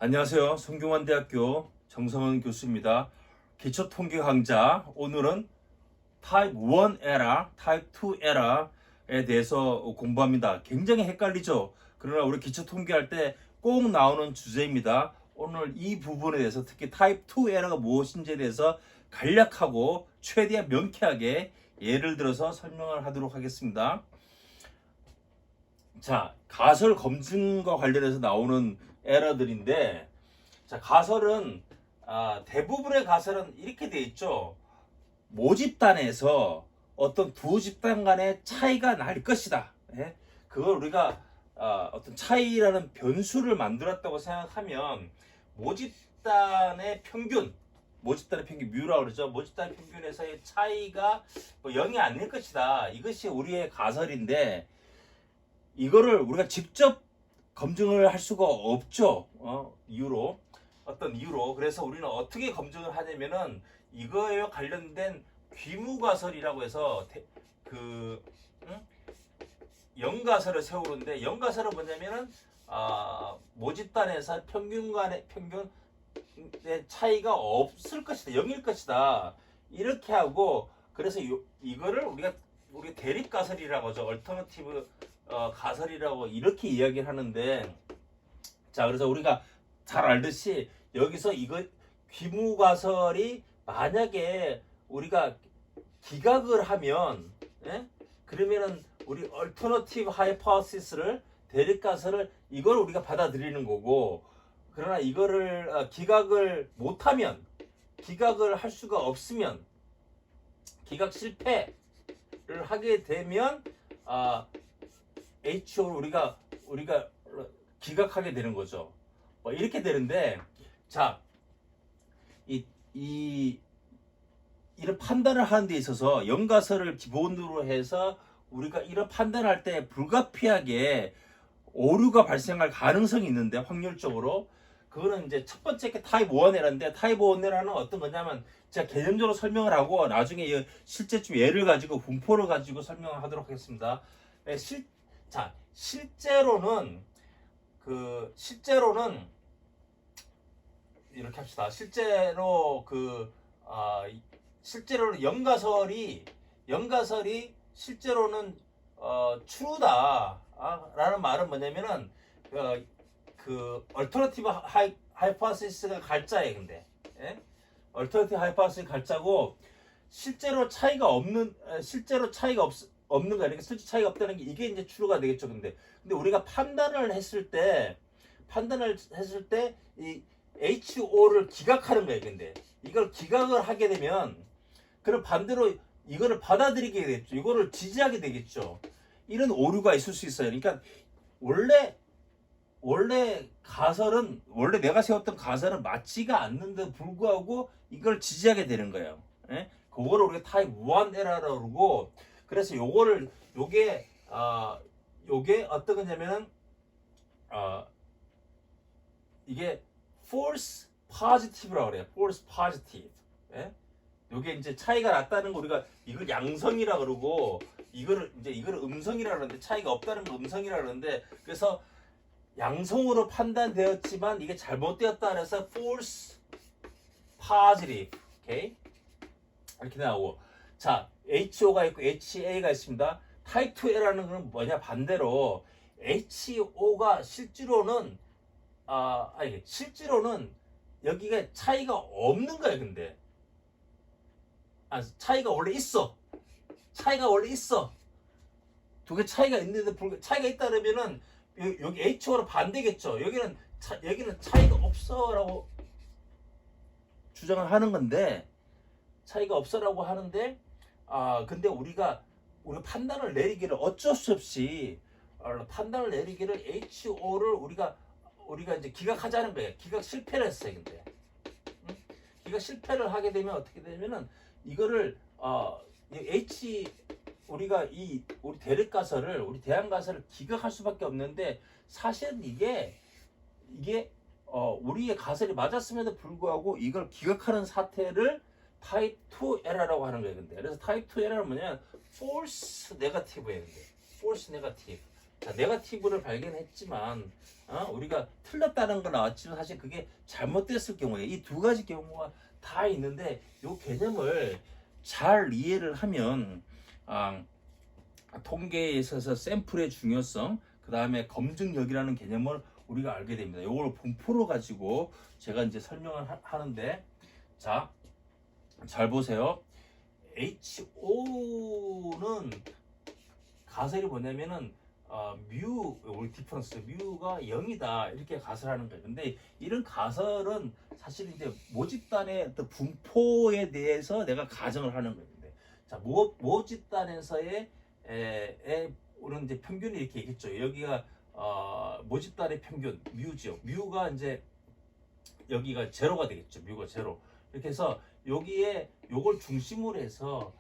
안녕하세요. 성균관대학교 정성원 교수입니다. 기초통계 강좌, 오늘은 타입 1 에러, 타입 2 에러에 대해서 공부합니다. 굉장히 헷갈리죠? 그러나 우리 기초통계할 때 꼭 나오는 주제입니다. 오늘 이 부분에 대해서 특히 타입 2 에러가 무엇인지에 대해서 간략하고 최대한 명쾌하게 예를 들어서 설명을 하도록 하겠습니다. 자, 가설 검증과 관련해서 나오는 에러들인데, 자, 가설은 대부분의 가설은 이렇게 돼 있죠. 모집단에서 어떤 두 집단 간의 차이가 날 것이다. 예? 그걸 우리가 어떤 차이라는 변수를 만들었다고 생각하면 모집단의 평균, 모집단의 평균 뮤라고 그러죠. 모집단의 평균에서의 차이가 뭐 0이 아닐 것이다. 이것이 우리의 가설인데, 이거를 우리가 직접 검증을 할 수가 없죠. 어떤 이유로. 그래서 우리는 어떻게 검증을 하냐면은 이거에 관련된 귀무가설이라고 해서 영가설을 세우는데, 영가설은 뭐냐면은 모집단에서 평균의 차이가 없을 것이다, 0일 것이다, 이렇게 하고, 그래서 이거를 우리가 대립가설이라고 하죠. 얼터너티브 가설이라고 이렇게 이야기를 하는데, 자, 그래서 우리가 잘 알듯이 여기서 이거 귀무가설이 만약에 우리가 기각을 하면, 예? 그러면은 우리 얼터너티브 하이포시스를, 대립가설을, 이걸 우리가 받아들이는 거고, 그러나 이거를 기각을 못하면, 기각을 할 수가 없으면, 기각 실패를 하게 되면 HO를 우리가 기각하게 되는 거죠. 이렇게 되는데, 자, 이런 판단을 하는 데 있어서 영가설을 기본으로 해서 우리가 이런 판단할 때 불가피하게 오류가 발생할 가능성이 있는데, 확률적으로 그거는 이제 첫 번째 게 타입 1 에러인데, 타입 1 에러는 어떤 거냐면 제가 개념적으로 설명을 하고 나중에 실제 좀 예를 가지고 분포를 가지고 설명을 하도록 하겠습니다. 실제로는 이렇게 합시다. 실제로는 영가설이 실제로는 true다라는 말은 뭐냐면은 얼터너티브 하이포시스가 갈자예요. 근데 얼터너티브 하이포시스 갈자고, 실제로 차이가 없는 거야. 그러니까 실제 차이가 없다는 게 이게 이제 true가 되겠죠. 근데 우리가 판단을 했을 때 이 HO를 기각하는 거예요. 근데 이걸 기각을 하게 되면, 그럼 반대로 이거를 받아들이게 되겠죠. 이거를 지지하게 되겠죠. 이런 오류가 있을 수 있어요. 그러니까 원래 내가 세웠던 가설은 맞지가 않는데 불구하고 이걸 지지하게 되는 거예요. 예? 그거를 우리가 타입 1 에러라고 그러고, 그래서 요게 어떤 거냐면은 이게 false positive라고 그래요. false positive. 예? 요게 이제 차이가 났다는 거, 우리가 이걸 양성이라 그러고, 이거를 음성이라 그러는데, 차이가 없다는 거 음성이라 그러는데, 그래서 양성으로 판단되었지만 이게 잘못되었다 그래서 false positive. 오케이? 이렇게 나오고, 자, HO가 있고 HA가 있습니다. 타입 2 에러는 건 뭐냐, 반대로 HO가 실제로는 여기가 차이가 없는 거야. 근데 차이가 원래 있어. 두 개 차이가 있는데 차이가 있다 그러면은 여기 HO로 반대겠죠. 여기는 차이가 없어라고 주장을 하는 건데, 차이가 없어라고 하는데, 근데 우리가 판단을 내리기를 어쩔 수 없이 판단을 내리기를 HO를 우리가 이제 기각하자는 거예요. 기각 실패를 했어요. 근데 기각 실패를 하게 되면 어떻게 되냐면은 이거를 우리가 우리 대립가설을, 우리 대항가설을 기각할 수밖에 없는데, 사실은 이게 우리의 가설이 맞았음에도 불구하고 이걸 기각하는 사태를 타입 2 에러라고 하는 거예요. 근데 그래서 타입 2 에러는 뭐냐면 false negative예요. 근데 false negative. 자, 네거티브를 발견했지만 우리가 틀렸다는 거 나왔지만 사실 그게 잘못됐을 경우에 이 두 가지 경우가 다 있는데 이 개념을 잘 이해를 하면 통계에 있어서 샘플의 중요성, 그 다음에 검증력이라는 개념을 우리가 알게 됩니다. 이걸 분포로 가지고 제가 이제 설명을 하는데, 자, 잘 보세요. HO는 가설이 뭐냐면은 뮤 우리 디퍼런스 뮤가 0이다 이렇게 가설하는 거예요. 근데 이런 가설은 사실 이제 모집단의 어떤 분포에 대해서 내가 가정을 하는 거예요. 자, 모집단에서의 우리는 이제 평균이 이렇게 있겠죠. 여기가 모집단의 평균 뮤죠. 뮤가 이제 여기가 제로가 되겠죠. 뮤가 제로. 이렇게 해서 여기에 요걸 중심으로 해서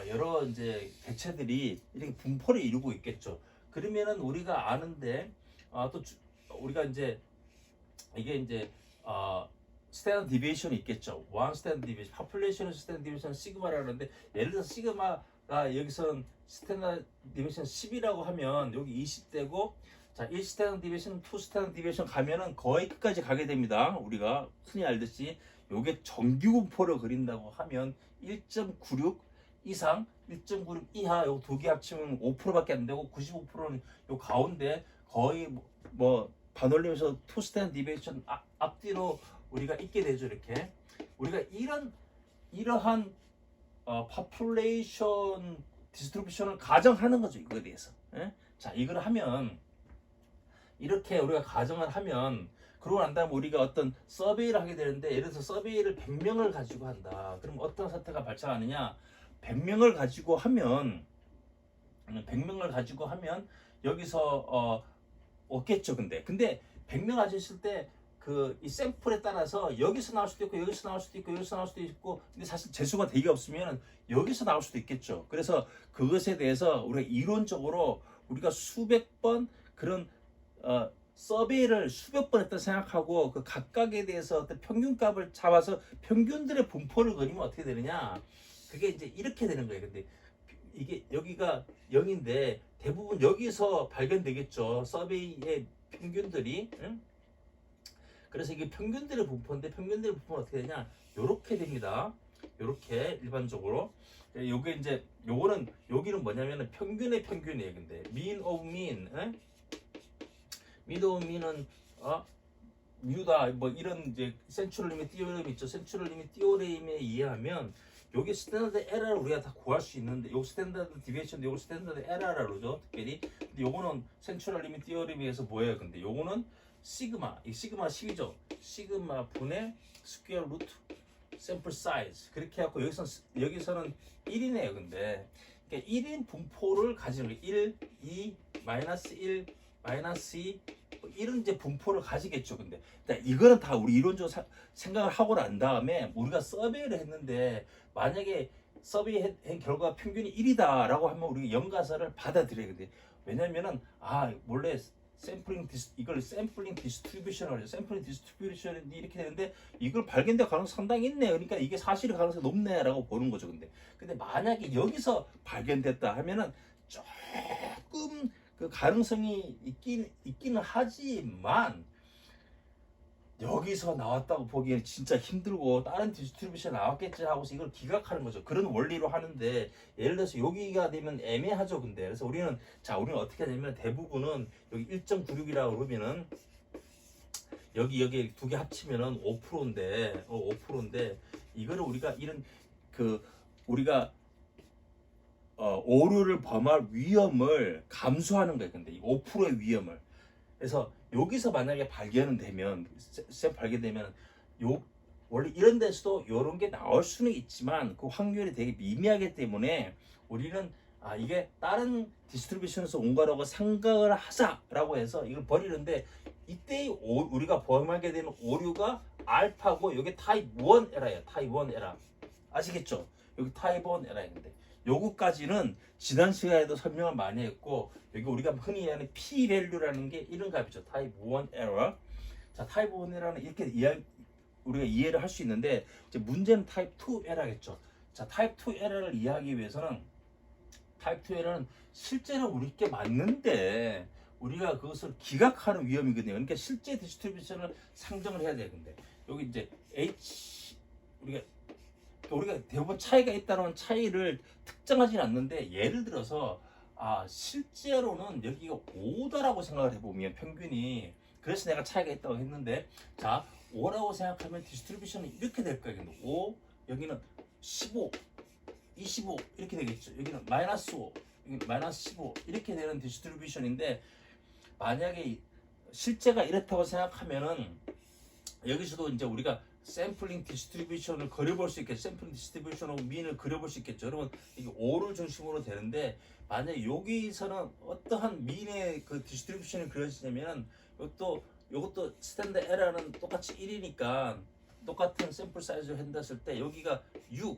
여러 이제 개체들이 이렇게 분포를 이루고 있겠죠. 그러면은 우리가 아는데 우리가 이제 이게 이제 스탠다드 디비에이션이 있겠죠. 원 스탠다드 디비에이션, 파퓰레이션의 스탠다드 디비에이션 시그마라고 하는데, 예를 들어서 시그마가 여기서는 스탠다드 디비에이션 10이라고 하면 여기 20대고, 자, 1 스탠다드 디비에이션, 2 스탠다드 디비에이션 가면은 거의 끝까지 가게 됩니다. 우리가 흔히 알듯이 요게 정규 분포를 그린다고 하면 1.96 이상, 1.96 이하 요 두 개 합치면 5%밖에 안 되고, 95%는 요 가운데 거의 뭐 반올림에서 2 스탠다드 디비에이션 앞뒤로 우리가 있게 되죠. 이렇게 우리가 이러한 population distribution을 가정하는 거죠. 이거에 대해서. 예? 자, 이걸 하면 이렇게 우리가 가정을 하면, 그러고 난 다음에 우리가 어떤 서베이를 하게 되는데, 예를 들어서 서베이를 100명을 가지고 한다. 그럼 어떤 사태가 발생하느냐? 100명을 가지고 하면 여기서 없겠죠. 근데 100명 가졌을 때 이 샘플에 따라서 여기서 나올 수도 있고, 여기서 나올 수도 있고, 여기서 나올 수도 있고, 근데 사실 재수가 되게 없으면 여기서 나올 수도 있겠죠. 그래서 그것에 대해서 우리가 이론적으로 우리가 수백 번 그런 서베이를 수백 번 했다 생각하고, 그 각각에 대해서 어떤 평균값을 잡아서 평균들의 분포를 그리면 어떻게 되느냐? 그게 이제 이렇게 되는 거예요. 근데 이게 여기가 0인데 대부분 여기서 발견되겠죠. 서베이의 평균들이. 응? 그래서 이게 평균들의 분포인데, 평균들의 분포는 어떻게 되냐? 요렇게 됩니다. 요렇게 일반적으로. 요게 이제 요거는 여기는 뭐냐면은 평균의 평균이에요. 근데 mean of mean, mean of mean은 뮤다 뭐 이런 이제 센츄럴 리밋 띠오레임 있죠. 센츄럴 리밋 띠오레임에 의하면 여기 스탠다드 에러를 우리가 다 구할 수 있는데, 요 스탠다드 디비에이션, 요거 스탠다드 에러라고 그러죠. 특별히. 근데 요거는 센츄럴 리밋 띠오레임에 의해서 뭐예요? 근데 요거는 시그마, 이 시그마 10이죠. 시그마 분의 스퀘어 루트 샘플 사이즈. 그렇게 해갖고 여기서는 1이네요. 근데 그러니까 1인 분포를 가지는 거예요. 1, 2, 마이너스 1, 마이너스 2, 이런 이제 분포를 가지겠죠. 근데 이거는 다 우리 이론적으로 생각을 하고 난 다음에 우리가 서베이를 했는데, 만약에 서베이 한 결과 평균이 1이다 라고 하면 우리가 연가설을 받아들여야 돼. 왜냐면은 원래 이걸 샘플링 디스트리뷰션을 하죠. 샘플링 디스트리뷰션이 이렇게 되는데, 이걸 발견될 가능성이 상당히 있네. 그러니까 이게 사실의 가능성이 높네 라고 보는 거죠. 근데 만약에 여기서 발견됐다 하면은 조금 그 가능성이 있기는 하지만, 여기서 나왔다고 보기에는 진짜 힘들고 다른 디스트리뷰션 나왔겠지 하고서 이걸 기각하는 거죠. 그런 원리로 하는데, 예를 들어서 여기가 되면 애매하죠. 근데 그래서 우리는 어떻게 하냐면, 대부분은 여기 1.96이라고 그러면은 여기 두 개 합치면은 5%인데 이거를 우리가 우리가 오류를 범할 위험을 감수하는 거예요. 근데 이 5%의 위험을. 그래서 여기서 만약에 발견되면 원래 이런 데서도 이런 게 나올 수는 있지만 그 확률이 되게 미미하기 때문에 우리는 이게 다른 디스트리뷰션에서 온 거라고 생각을 하자라고 해서 이걸 버리는데, 이때 우리가 범하게 되는 오류가 알파고, 여기 타입 1 에러예요. 타입 1 에러. 아시겠죠? 여기 타입 1 에러인데, 요거까지는 지난 시간에도 설명을 많이 했고, 여기 우리가 흔히 하는 p 밸류라는 게 이런 값이죠. 타입 1 에러. 자, 타입 1 에러는 이렇게 우리가 이해를 할 수 있는데, 이제 문제는 타입 2 에러겠죠. 자, 타입 2 에러를 이해하기 위해서는, 타입 2 에러는 실제로 우리께 맞는데 우리가 그것을 기각하는 위험이거든요. 그러니까 실제 디스트리뷰션을 상정을 해야 되는데 여기 이제 H 우리가 대부분 차이가 있다는 차이를 특정하진 않는데 예를 들어서 실제로는 여기가 5다라고 생각을 해보면 평균이 그래서 내가 차이가 있다고 했는데 자 5라고 생각하면 디스트리뷰션은 이렇게 될 거예요. 5 여기는 15 25 이렇게 되겠죠. 여기는 마이너스 5 여기는 마이너스 15 이렇게 되는 디스트리뷰션인데 만약에 실제가 이렇다고 생각하면은 여기서도 이제 우리가 샘플링 디스트리뷰션을 그려볼 수 있겠죠. 샘플링 디스트리뷰션하고 민을 그려볼 수 있겠죠. 여러분 이게 5를 중심으로 되는데 만약 여기서는 어떠한 민의 그 디스트리뷰션이 그려지냐면 이것도 스탠드 에러는 똑같이 1이니까 똑같은 샘플 사이즈를 한다을 때 여기가 6,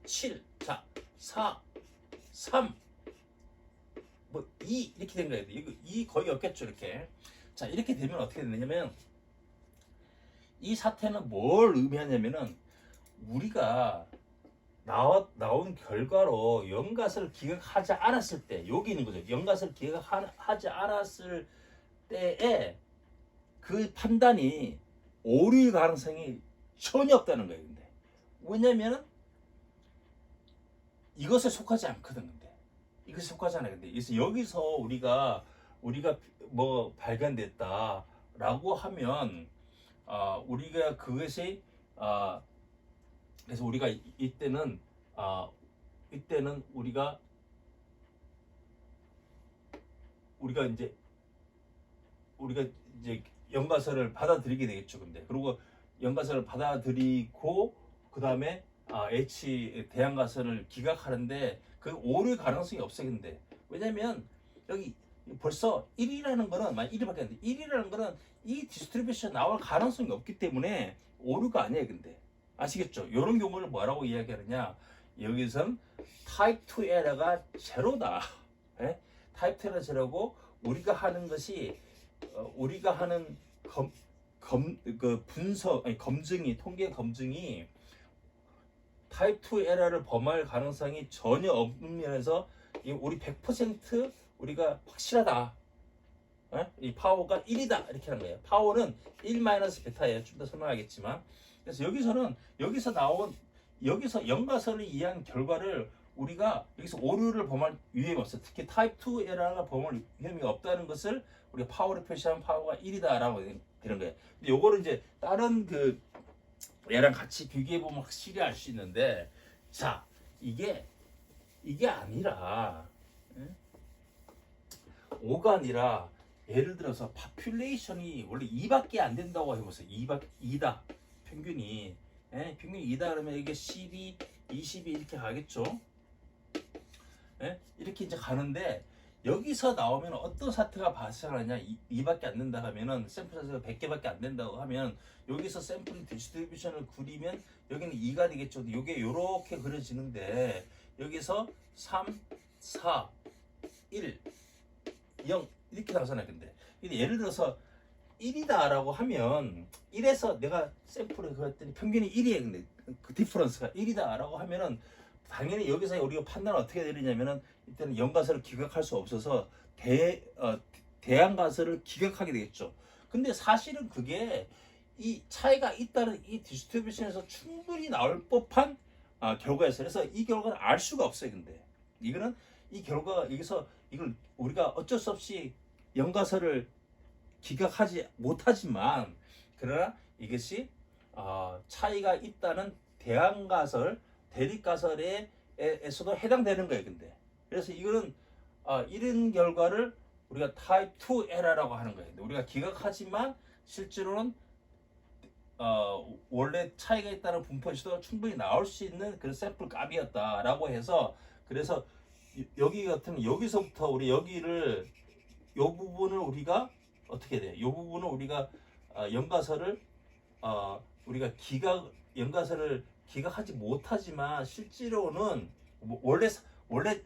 7, 자 4, 3, 뭐 2 이렇게 된 거예요. 이거 2 거의 없겠죠. 이렇게 자 이렇게 되면 어떻게 되냐면 이 사태는 뭘 의미하냐면은 우리가 나온 결과로 연가설을 기각하지 않았을 때 여기 있는 거죠. 연가설을 기각하지 않았을 때에 그 판단이 오류일 가능성이 전혀 없다는 거예요. 근데 왜냐면은 이것에 속하지 않거든. 근데 이것에 속하지 않아요. 근데 그래서 여기서 우리가 뭐 발견됐다라고 하면 우리가 그것이 그래서 우리가 이때는 우리가 이제 연가설을 받아들이게 되겠죠. 근데 그리고 연가설을 받아들이고 그 다음에 H 대항가설을 기각하는데 그 오류 가능성이 없어요. 근데 왜냐면 여기 벌써 1이라는 거는 만약 1이 바뀌었는데 1이라는 거는 이 디스트리뷰션 나올 가능성이 없기 때문에 오류가 아니에요. 근데 아시겠죠? 이런 경우를 뭐라고 이야기하느냐 여기선 타입 2 에러가 제로다. 예? 타입 2 에러 제로고 우리가 하는 것이 우리가 하는 검증이 통계 검증이 타입 2 에러를 범할 가능성이 전혀 없는 면에서 우리 100% 우리가 확실하다. 이 파워가 1이다 이렇게 하는 거예요. 파워는 1-베타예요. 좀 더 설명하겠지만 그래서 여기서 연가설을 이해한 결과를 우리가 여기서 오류를 범할 위험이 없어. 특히 타입 2 에러가 범할 위험이 없다는 것을 우리가 파워를 표시하면 파워가 1이다라고 되는 거예요. 근데 요거를 이제 다른 그 얘랑 같이 비교해 보면 확실히 알 수 있는데 자 이게 아니라 5가 아니라 예를 들어서 파퓰레이션이 원래 2밖에 안 된다고 해보세요. 2다 평균이 평균이 2다 그러면 이게 12, 20이 이렇게 가겠죠. 이렇게 이제 가는데 여기서 나오면 어떤 사태가 발생하느냐 2밖에 안 된다 하면은 샘플 사이즈가 100개밖에 안 된다고 하면 여기서 샘플 디스트리뷰션을 그리면 여기는 2가 되겠죠. 이게 이렇게 그려지는데 여기서 3, 4, 1, 0 이렇게 나오잖아요. 근데 예를 들어서 1이다라고 하면 1에서 내가 샘플을 그랬더니 평균이 1이에요. 근데 그 디퍼런스가 1이다라고 하면은 당연히 여기서 우리가 판단을 어떻게 내리냐면은 일단은 연가설을 기각할 수 없어서 대항가설을 기각하게 되겠죠. 근데 사실은 그게 이 차이가 있다는 이 디스트리뷰션에서 충분히 나올 법한 결과였어요. 그래서 이 결과는 알 수가 없어요. 근데 이거는 이 결과가 여기서 이걸 우리가 어쩔 수 없이 연가설을 기각하지 못하지만 그러나 이것이 차이가 있다는 대항가설, 대립가설에서도 해당되는 거예요. 근데 그래서 이거는 이런 결과를 우리가 타입 2 에러라고 하는 거예요. 우리가 기각하지만 실제로는 원래 차이가 있다는 분포에서도 충분히 나올 수 있는 그런 샘플 값이었다라고 해서 그래서 여기 같은 여기서부터 우리 여기를 요 부분을 우리가 어떻게 돼? 요 부분을 우리가 연가설을 우리가 연가설을 기각하지 못하지만 실제로는 원래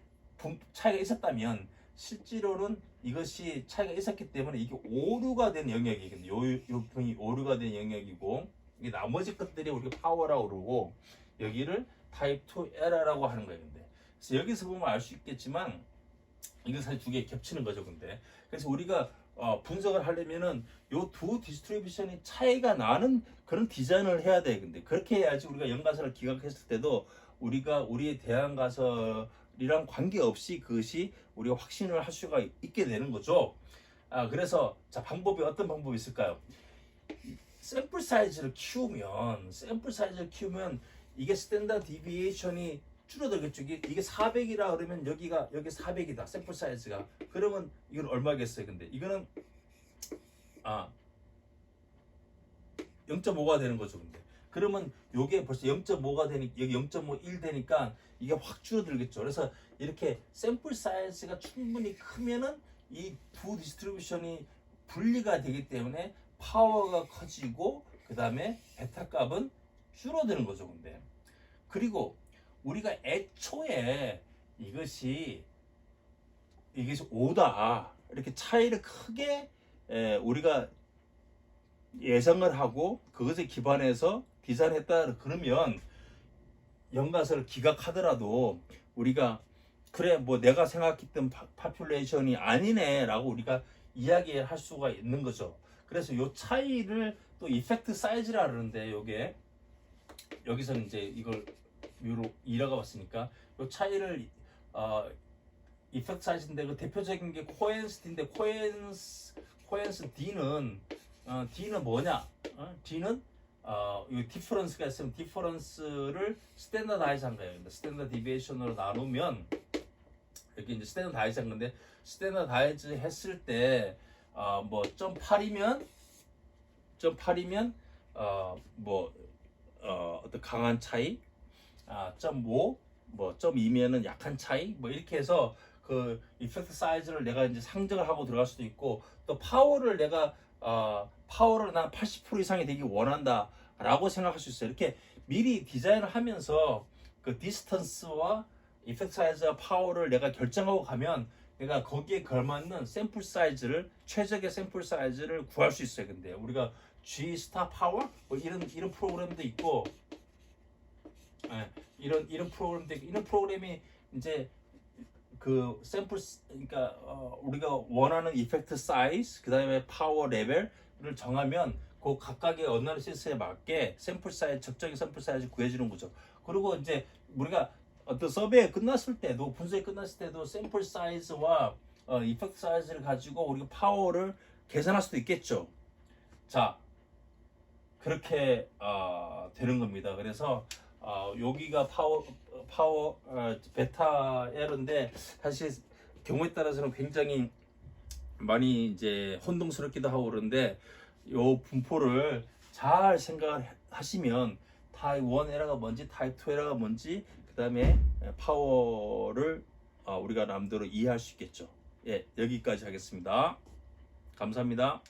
차이가 있었다면 실제로는 이것이 차이가 있었기 때문에 이게 오류가 된 영역이 근데 요 부분이 오류가 된 영역이고 이 나머지 것들이 우리가 파워라고 그러고 여기를 타입 2 에러라고 하는 거예요. 근데 그래서 여기서 보면 알 수 있겠지만 이거 사실 두 개 겹치는 거죠, 근데. 그래서 우리가 분석을 하려면은 요 두 디스트리뷰션이 차이가 나는 그런 디자인을 해야 돼. 근데 그렇게 해야지 우리가 연가설을 기각했을 때도 우리가 우리의 대항가설이랑 관계없이 그것이 우리가 확신을 할 수가 있게 되는 거죠. 그래서 자, 방법이 어떤 방법이 있을까요? 샘플 사이즈를 키우면 이게 스탠다드 디비에이션이 줄어들겠죠. 이게 400이라 그러면 여기 400이다. 샘플 사이즈가. 그러면 이건 얼마겠어요? 근데 이거는 0.5가 되는 거죠. 근데 그러면 요게 벌써 0.5가 되니 여기 0.51 되니까 이게 확 줄어들겠죠. 그래서 이렇게 샘플 사이즈가 충분히 크면은 이 두 디스트리뷰션이 분리가 되기 때문에 파워가 커지고 그 다음에 베타 값은 줄어드는 거죠. 근데 그리고 우리가 애초에 이것이 5다 이렇게 차이를 크게 우리가 예상을 하고 그것에 기반해서 디자인했다 그러면 연가설을 기각하더라도 우리가 그래 뭐 내가 생각했던 파퓰레이션이 아니네 라고 우리가 이야기할 수가 있는 거죠. 그래서 요 차이를 또 이펙트 사이즈라 그러는데 요게 여기서는 이제 이걸 묘로 2라고 봤으니까 요 차이를 이펙트 사이즈인데 그 대표적인 게 코엔스인데 코엔스 D는 뭐냐? D는 이 디퍼런스가 있으면 디퍼런스를 스탠다드하이즈 한 거예요. 스탠다드 디비에이션으로 나누면 여기 이제 스탠다드하이즈 한 건데 스탠다드하이즈 했을 때 뭐 0.8이면 어떤 강한 차이, 0.5 뭐 0.2면은 약한 차이 뭐 이렇게 해서 그 이펙트 사이즈를 내가 이제 상정을 하고 들어갈 수도 있고 또 파워를 내가 파워를 난 80% 이상이 되기 원한다 라고 생각할 수 있어요. 이렇게 미리 디자인을 하면서 그 디스턴스와 이펙트 사이즈와 파워를 내가 결정하고 가면 내가 거기에 걸맞는 샘플 사이즈를 최적의 샘플 사이즈를 구할 수 있어요. 근데 우리가 G 스타 파워 뭐 이런 프로그램도 있고 이런 프로그램도 있고 이런 프로그램이 이제 그 샘플 그러니까 우리가 원하는 이펙트 사이즈 그다음에 파워 레벨을 정하면 그 각각의 어널리시스에 맞게 샘플 사이즈 적정의 샘플 사이즈 구해주는 거죠. 그리고 이제 우리가 어떤 서베이 끝났을 때도 분석이 끝났을 때도 샘플 사이즈와 이펙트 사이즈를 가지고 우리가 파워를 계산할 수도 있겠죠. 자 그렇게 되는 겁니다. 그래서 여기가 파워 베타 에러인데 사실 경우에 따라서는 굉장히 많이 이제 혼동스럽기도 하고 그런데 요 분포를 잘 생각을 하시면 타입 1 에러가 뭔지 타입 2 에러가 뭔지 그 다음에 파워를 우리가 남대로 이해할 수 있겠죠. 예, 여기까지 하겠습니다. 감사합니다.